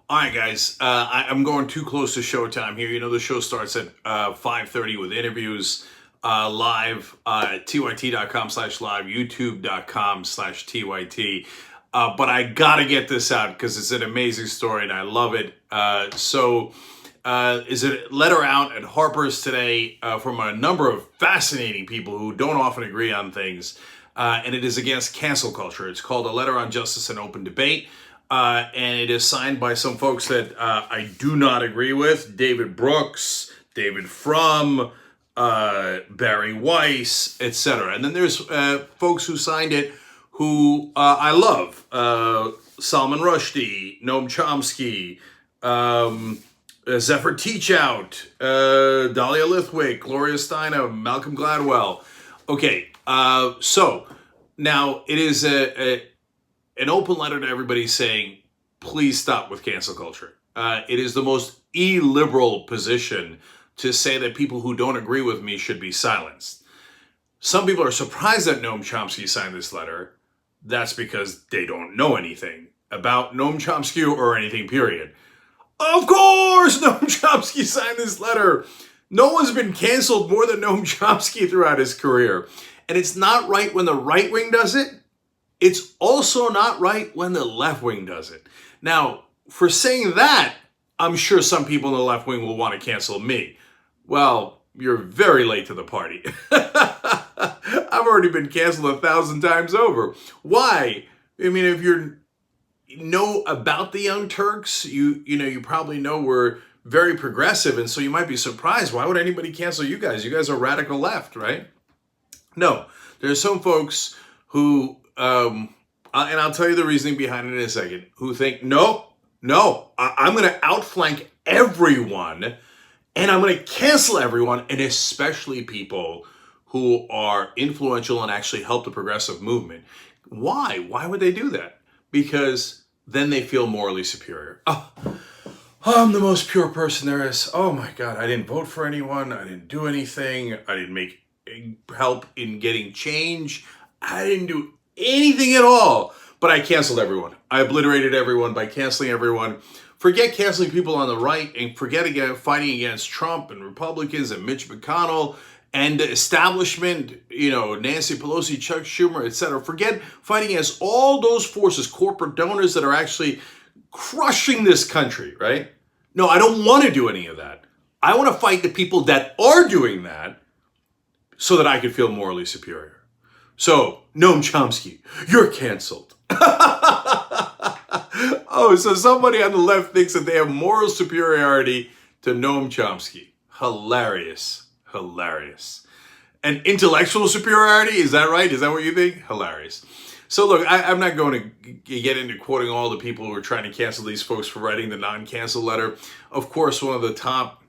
All right, guys. I'm going too close to showtime here. You know, the show starts at 5:30 with interviews live at tyt.com/live, youtube.com/tyt. But I got to get this out because it's an amazing story and I love it. Is a letter out at Harper's today from a number of fascinating people who don't often agree on things. And it is against cancel culture. It's called A Letter on Justice and Open Debate. And it is signed by some folks that I do not agree with. David Brooks, David Frum, Barry Weiss, etc. And then there's folks who signed it who I love. Salman Rushdie, Noam Chomsky, Zephyr Teachout, Dahlia Lithwick, Gloria Steinem, Malcolm Gladwell. Okay, so now it is an open letter to everybody saying, please stop with cancel culture. It is the most illiberal position to say that people who don't agree with me should be silenced. Some people are surprised that Noam Chomsky signed this letter. That's because they don't know anything about Noam Chomsky or anything, period. Of course, Noam Chomsky signed this letter. No one's been canceled more than Noam Chomsky throughout his career. And it's not right when the right wing does it. It's also not right when the left wing does it. Now, for saying that, I'm sure some people in the left wing will want to cancel me. Well, you're very late to the party. I've already been canceled 1,000 times over. Why? I mean, if you know about the Young Turks, you probably know we're very progressive, and so you might be surprised. Why would anybody cancel you guys? You guys are radical left, right? No, there's some folks who, and I'll tell you the reasoning behind it in a second, who think, no, I'm going to outflank everyone, and I'm going to cancel everyone, and especially people who are influential and actually help the progressive movement. Why? Why would they do that? Because then they feel morally superior. Oh, I'm the most pure person there is. Oh my God, I didn't vote for anyone. I didn't do anything. I didn't make help in getting change. I didn't do anything at all. But I canceled everyone. I obliterated everyone by canceling everyone. Forget canceling people on the right and forget again fighting against Trump and Republicans and Mitch McConnell and the establishment, Nancy Pelosi, Chuck Schumer, etc. Forget fighting against all those forces, corporate donors that are actually crushing this country, right? No, I don't want to do any of that. I want to fight the people that are doing that so that I can feel morally superior. So, Noam Chomsky, you're canceled. Oh, so somebody on the left thinks that they have moral superiority to Noam Chomsky. Hilarious. And intellectual superiority, is that right? Is that what you think? Hilarious. So look, I'm not going to get into quoting all the people who are trying to cancel these folks for writing the non-cancel letter. Of course, one of the top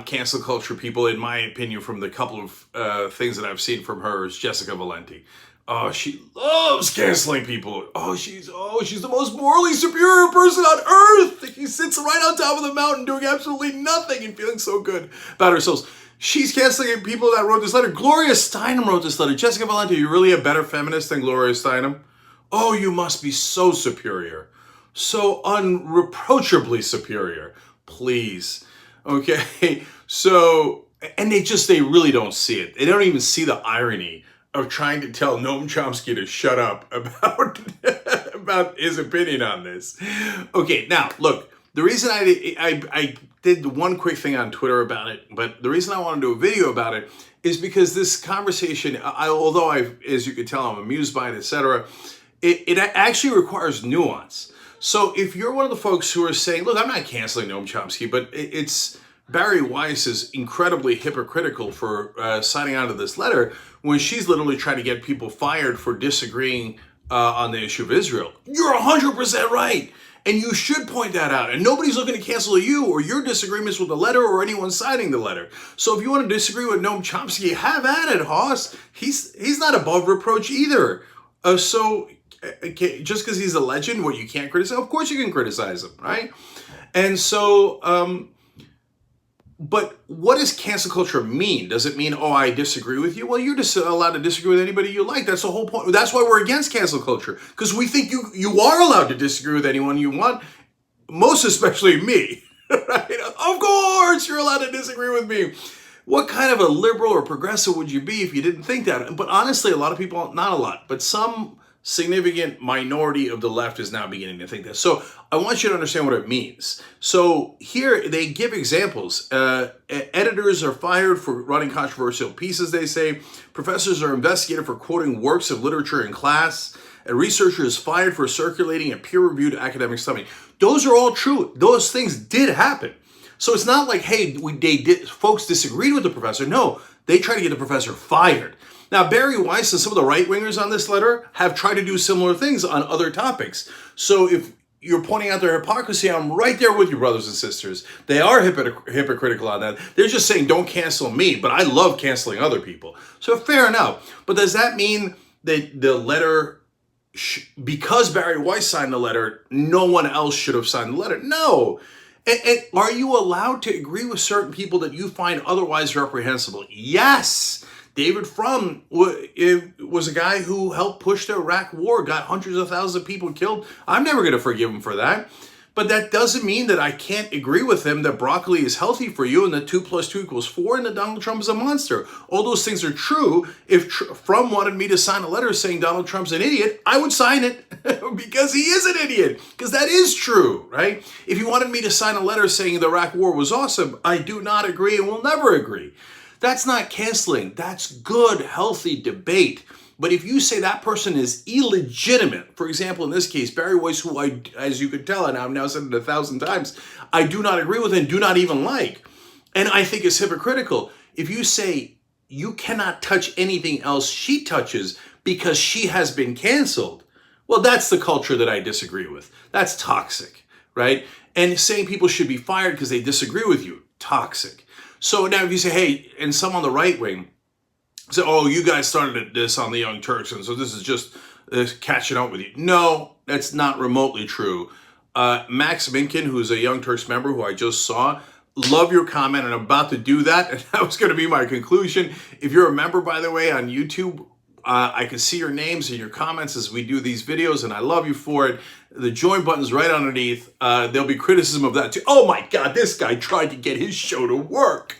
cancel culture people, in my opinion, from the couple of things that I've seen from her, is Jessica Valenti. Oh, she loves canceling people. Oh, she's the most morally superior person on earth. She sits right on top of the mountain doing absolutely nothing and feeling so good about herself. She's canceling people that wrote this letter. Gloria Steinem wrote this letter. Jessica Valenti, are you really a better feminist than Gloria Steinem? Oh, you must be so superior. So unreproachably superior. Please. Okay, so, and they really don't see it. They don't even see the irony of trying to tell Noam Chomsky to shut up about his opinion on this. Okay, now, look, the reason I did one quick thing on Twitter about it, but the reason I want to do a video about it is because this conversation, although as you can tell, I'm amused by it, etc., it actually requires nuance. So if you're one of the folks who are saying, look, I'm not canceling Noam Chomsky, but it's Barry Weiss is incredibly hypocritical for signing on to this letter when she's literally trying to get people fired for disagreeing on the issue of Israel. You're 100% right. And you should point that out. And nobody's looking to cancel you or your disagreements with the letter or anyone signing the letter. So if you want to disagree with Noam Chomsky, have at it, Hoss. He's not above reproach either. Just because he's a legend, what, you can't criticize? Of course you can criticize him, right? And so But what does cancel culture mean? Does it mean, oh, I disagree with you? Well, you're just allowed to disagree with anybody you like. That's the whole point. That's why we're against cancel culture, because we think you are allowed to disagree with anyone you want, most especially me. Right? Of course, you're allowed to disagree with me. What kind of a liberal or progressive would you be if you didn't think that? But honestly, a lot of people, not a lot, but some significant minority of the left is now beginning to think that. So I want you to understand what it means. So here they give examples. Editors are fired for running controversial pieces, they say. Professors are investigated for quoting works of literature in class. A researcher is fired for circulating a peer-reviewed academic study. Those are all true. Those things did happen. So it's not like, hey, folks disagreed with the professor. No, they tried to get the professor fired. Now, Barry Weiss and some of the right-wingers on this letter have tried to do similar things on other topics. So if you're pointing out their hypocrisy, I'm right there with you, brothers and sisters. They are hypocritical on that. They're just saying, don't cancel me, but I love canceling other people. So fair enough. But does that mean that the letter, because Barry Weiss signed the letter, no one else should have signed the letter? No. And are you allowed to agree with certain people that you find otherwise reprehensible? Yes. David Frum was a guy who helped push the Iraq war, got hundreds of thousands of people killed. I'm never going to forgive him for that. But that doesn't mean that I can't agree with him that broccoli is healthy for you and that 2 + 2 = 4 and that Donald Trump is a monster. All those things are true. If Frum wanted me to sign a letter saying Donald Trump's an idiot, I would sign it because he is an idiot. Because that is true, right? If you wanted me to sign a letter saying the Iraq war was awesome, I do not agree and will never agree. That's not canceling. That's good, healthy debate. But if you say that person is illegitimate, for example, in this case, Barry Weiss, who I, as you could tell, and I've now said it 1,000 times, I do not agree with and do not even like, and I think is hypocritical. If you say you cannot touch anything else she touches because she has been canceled, well, that's the culture that I disagree with. That's toxic, right? And saying people should be fired because they disagree with you, toxic. So now if you say, hey, and some on the right wing say, oh, you guys started this on the Young Turks, and so this is just catching up with you. No, that's not remotely true. Max Minkin, who's a Young Turks member who I just saw, love your comment, and I'm about to do that, and that was going to be my conclusion. If you're a member, by the way, on YouTube, I can see your names and your comments as we do these videos, and I love you for it. The join button's right underneath. There'll be criticism of that too. Oh my God, this guy tried to get his show to work.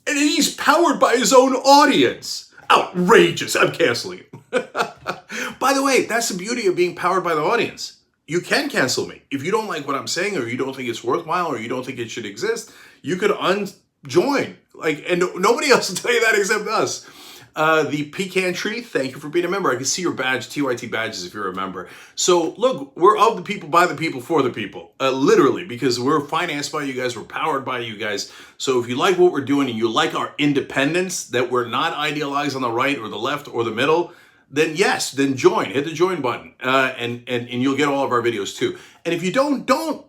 And he's powered by his own audience. Outrageous. I'm canceling him. By the way, that's the beauty of being powered by the audience. You can cancel me. If you don't like what I'm saying, or you don't think it's worthwhile, or you don't think it should exist, you could unjoin. And nobody else will tell you that except us. The Pecan Tree, thank you for being a member. I can see your badge, TYT badges, if you're a member. So look, we're of the people, by the people, for the people. Literally, because we're financed by you guys, we're powered by you guys. So if you like what we're doing and you like our independence, that we're not idealized on the right or the left or the middle, then yes, then join. Hit the join button, and you'll get all of our videos too. And if you don't,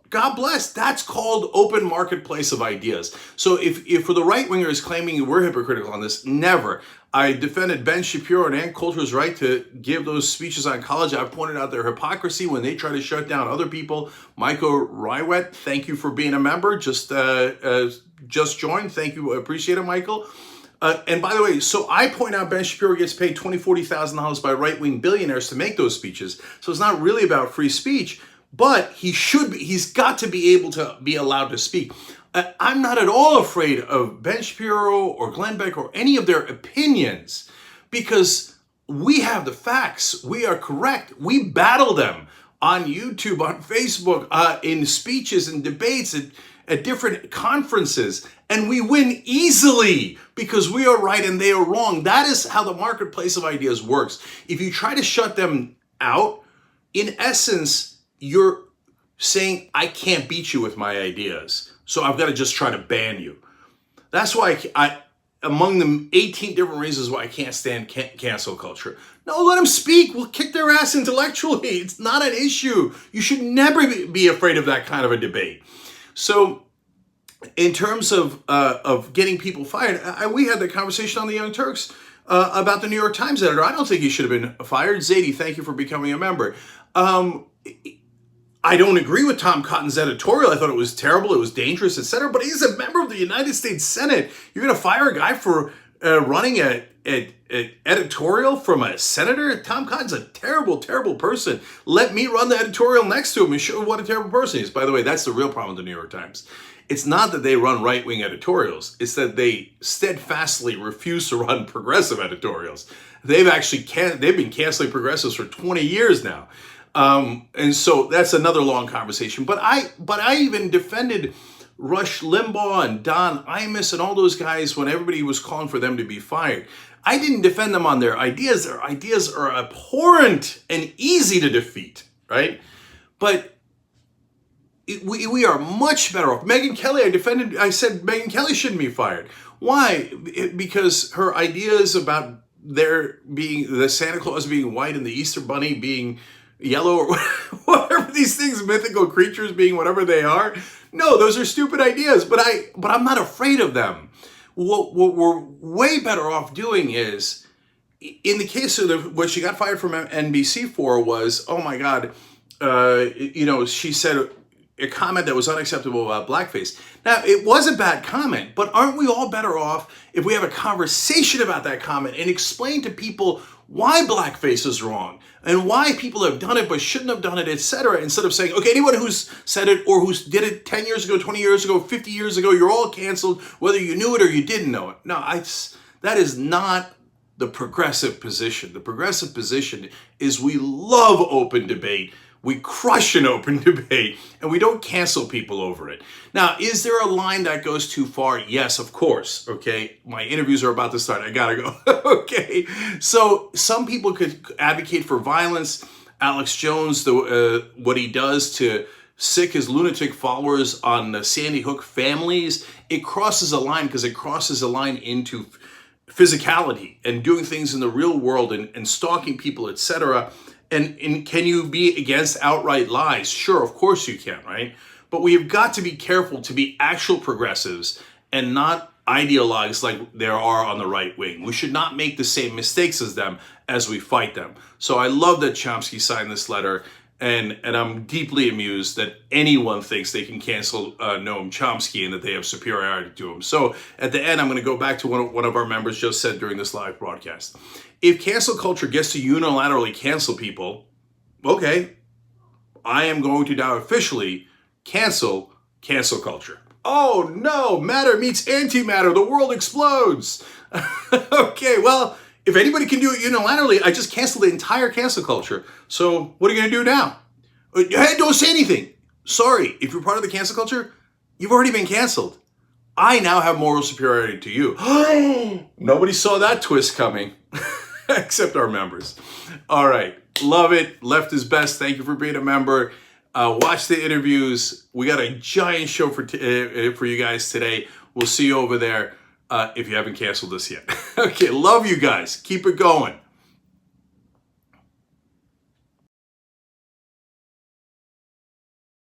God bless. That's called open marketplace of ideas. So if for the right wingers claiming we're hypocritical on this, never. I defended Ben Shapiro and Ann Coulter's right to give those speeches on college. I pointed out their hypocrisy when they try to shut down other people. Michael Rywet, thank you for being a member. Just joined. Thank you. Appreciate it, Michael. And by the way, so I point out Ben Shapiro gets paid $20,000, $40,000 by right-wing billionaires to make those speeches. So it's not really about free speech, but he's got to be able to be allowed to speak. I'm not at all afraid of Ben Shapiro or Glenn Beck or any of their opinions because we have the facts. We are correct. We battle them on YouTube, on Facebook, in speeches and debates at different conferences, and we win easily because we are right and they are wrong. That is how the marketplace of ideas works. If you try to shut them out, in essence, you're saying, I can't beat you with my ideas, so I've got to just try to ban you. That's why I among the 18 different reasons why I can't stand cancel culture. No, let them speak. We'll kick their ass intellectually. It's not an issue. You should never be afraid of that kind of a debate. So in terms of getting people fired, we had the conversation on the Young Turks about the New York Times editor. I don't think he should have been fired. Zadie, thank you for becoming a member. I don't agree with Tom Cotton's editorial. I thought it was terrible, it was dangerous, etc. But he's a member of the United States Senate. You're going to fire a guy for running an editorial from a senator? Tom Cotton's a terrible, terrible person. Let me run the editorial next to him and show what a terrible person he is. By the way, that's the real problem with the New York Times. It's not that they run right-wing editorials. It's that they steadfastly refuse to run progressive editorials. They've been canceling progressives for 20 years now. And so that's another long conversation. But I even defended Rush Limbaugh and Don Imus and all those guys when everybody was calling for them to be fired. I didn't defend them on their ideas. Their ideas are abhorrent and easy to defeat, right? But we are much better off. Megyn Kelly, I said Megyn Kelly shouldn't be fired. Why? Because her ideas about the Santa Claus being white and the Easter Bunny being yellow or whatever these things, mythical creatures being whatever they are. No, those are stupid ideas, but I'm not afraid of them. What we're way better off doing is, in the case of what she got fired from NBC for was, oh my God, she said a comment that was unacceptable about blackface. Now, it was a bad comment, but aren't we all better off if we have a conversation about that comment and explain to people why blackface is wrong and why people have done it but shouldn't have done it, etc., instead of saying, okay, anyone who's said it or who did it 10 years ago, 20 years ago, 50 years ago, you're all canceled, whether you knew it or you didn't know it. No, that is not the progressive position. The progressive position is we love open debate. We crush an open debate, and we don't cancel people over it. Now, is there a line that goes too far? Yes, of course, okay? My interviews are about to start. I gotta go, okay? So some people could advocate for violence. Alex Jones, what he does to sick his lunatic followers on the Sandy Hook families, it crosses a line because it crosses a line into physicality and doing things in the real world and stalking people, etc. And can you be against outright lies? Sure, of course you can, right? But we have got to be careful to be actual progressives and not ideologues like there are on the right wing. We should not make the same mistakes as them as we fight them. So I love that Chomsky signed this letter, and I'm deeply amused that anyone thinks they can cancel Noam Chomsky and that they have superiority to him. So at the end, I'm going to go back to what one of our members just said during this live broadcast. If cancel culture gets to unilaterally cancel people, okay, I am going to now officially cancel culture. Oh no, matter meets antimatter, the world explodes. Okay, well, if anybody can do it unilaterally, I just canceled the entire cancel culture. So what are you going to do now? Hey, don't say anything. Sorry, if you're part of the cancel culture, you've already been canceled. I now have moral superiority to you. Nobody saw that twist coming. Except our members. All right. Love it. Left is best. Thank you for being a member. Watch the interviews. We got a giant show for you guys today. We'll see you over there if you haven't canceled us yet. Okay. Love you guys. Keep it going.